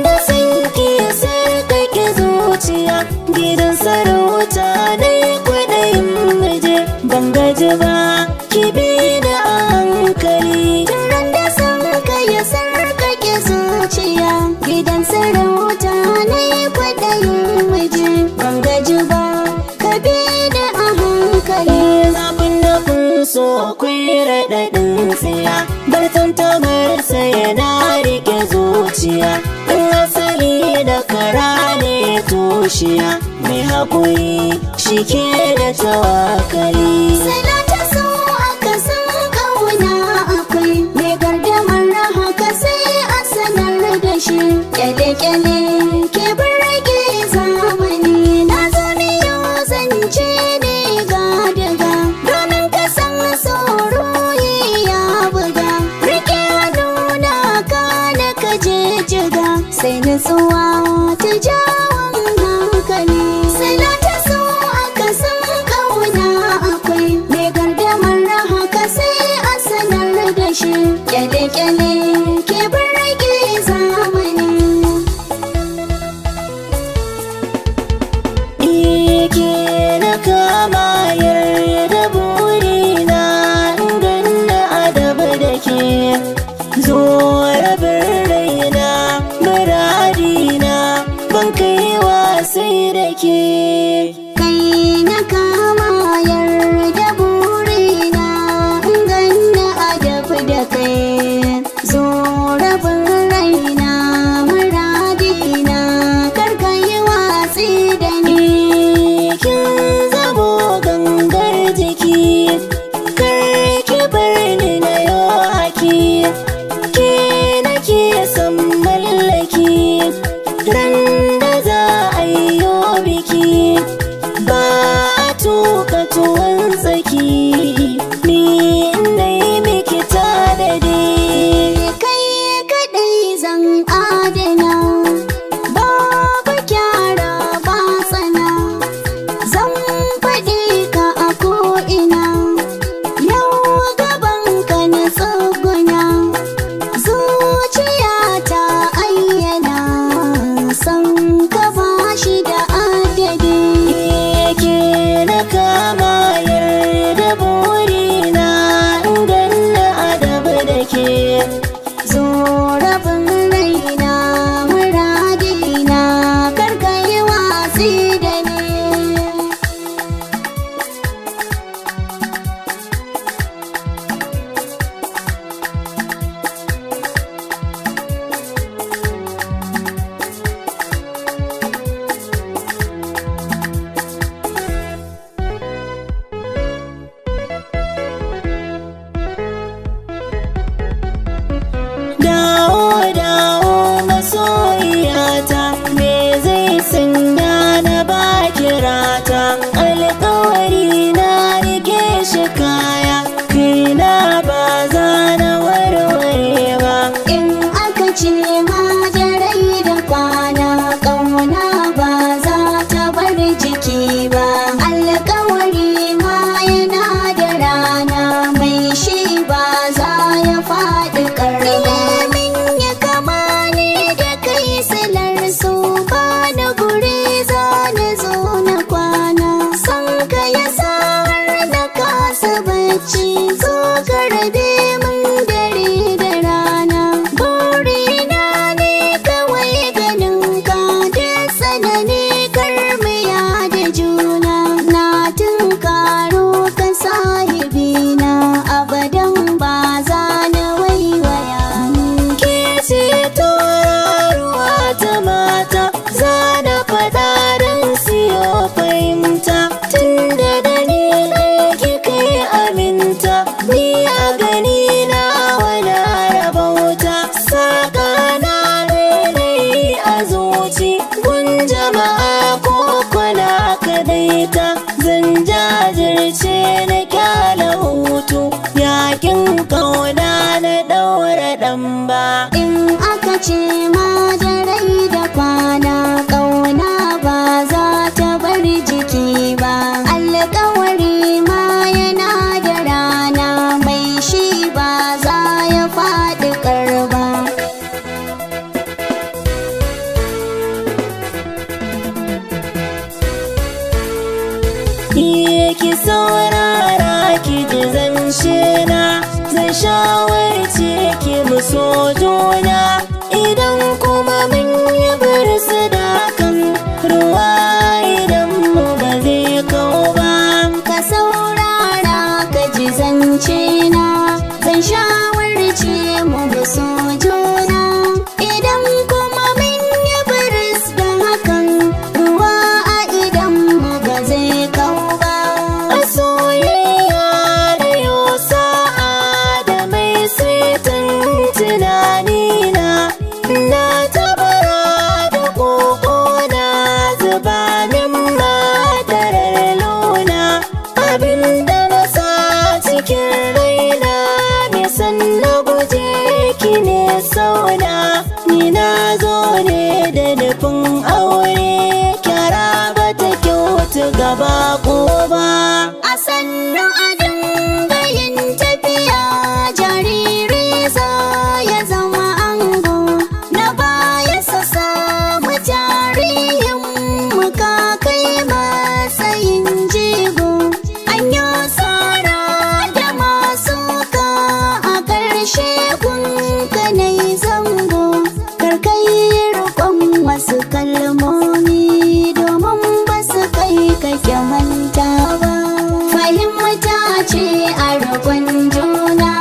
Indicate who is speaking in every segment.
Speaker 1: da sanki ya sarkake zuciya, gidan sarauta na yi kwaɗayin muje. Ban gaji ba ki bi da a hankali.
Speaker 2: Turan da sanka ya sarkake zuciya, gidan sarauta na yi kwaɗayin muje. Ban gaji ba ka bi da a hankali.
Speaker 1: Zafin da kun so akwai raɗaɗin tsiya, bartan tabarsa yana rike zuciya. In asali da kara ne tushiya, mai haƙuri shi ke da tawakali.
Speaker 2: Salata so aka san ƙauna akwai, mai gardamar haka sai a sanar da shi. Kyale-kyale ke burge zamani, na zo miyo zance ne ga daga, domin ka san tsoro ya buga. Rike hannuna kana ka je jiga, sai nutsuwa ta jawon hankali. Salata so aka san ƙauna akwai, mai gardamar haka sai a sanar da shi. Kyale-kyale ke burge zamani.
Speaker 1: Ke na kama yarda burina, ganna adabu da ke zo rabin raina, muradina ban kai wasai da ke.
Speaker 2: Kai na kama yarda burina, ganna adabu da kai zo rabin raina, muradina kar ka yi watsi da ni.
Speaker 1: Kin zamo gangar jiki, kar ki bar ni na yo haki, ke nake son mallaki, ran da za a yi yo biki, ba a tuka tuwon tsaki, ni na yi miki tanadi.
Speaker 2: Kai kaɗai zan adana, babu kyara ba tsana, zan faɗi ka a ko'ina, yau gaban ka na tsuguna, zuciya ta ayyana, san ka ba shi da adadi.
Speaker 1: Ke na kama yarda burina, ganna adabu da ke
Speaker 2: Zo rabin raina, muradina kar ka yi watsi da ni.
Speaker 1: dawo dawo masoyiyata, me zai sanya na ba kirata. Alƙawari na rike shi kaya, kaina ba za na warware ba.
Speaker 2: In aka ce ma da rai da kwana, ƙauna ba za ta bar jiki ba. Alƙawari ma yana da rana, mai shi ba za ya faɗi ƙarba. Min ya kama ne da kai silar su, ba na guri za na zo na kwana. San ka ya sa har na kasa bacci, zo ka rabe min dare da rana. Burina ne kawai ganin ka, da tsanani karmiya da juna. Na tunkaro ka sahibina, abadan ba za na waiwaya.
Speaker 1: Ke ce tauraruwa ta mata, za na faɗa don siyo fahimta. Tunda da ni ɗaya kai aminta, ni a gani na wani rabauta. Saƙa na rairayi a zuci, gun jama'a ko kwana kadaita. Zan jajirce na kyala hutu, yakin ƙauna na ɗaura ɗan ba.
Speaker 2: In aka ce ma da rai da kwana, ƙauna ba za ta bar jiki ba. Alƙawari ma yana da rana, mai shi ba za ya faɗi ƙarba.
Speaker 1: so juna idan kuma mun yi birsu da kan ruwa idan mu ba zai kau ba.
Speaker 2: Ka saurara ka ji zance na, zan shawarce mu so juna idan kuma mun yi biris da hakan ruwa a idan mu ba zai kau ba.
Speaker 1: A soyayya da yau sa'a da mai saitin tunanina na tabara da koko na zuba min madarar launa abinda na sa cikin raina mai san na guje ki ne sauna. Ni na zo ne da nufin aure kyara ba ta kyautu gaba ko ba.
Speaker 2: A sannu a dinga yin tafiya jariri za ya zama ango na baya sa samu jaririn muka kai matsayin jigo. An yi tsara da masu ka a ƙarshe gunka na yi zango karkai rikon wasu kalmomi domin ba su kai kake manta ba. Fahimta ce a rikon juna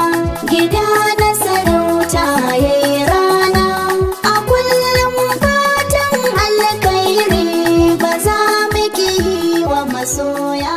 Speaker 2: gida na sarauta ya yi rana a kullum fatan alkairi ba za mu ki yi wa masoya.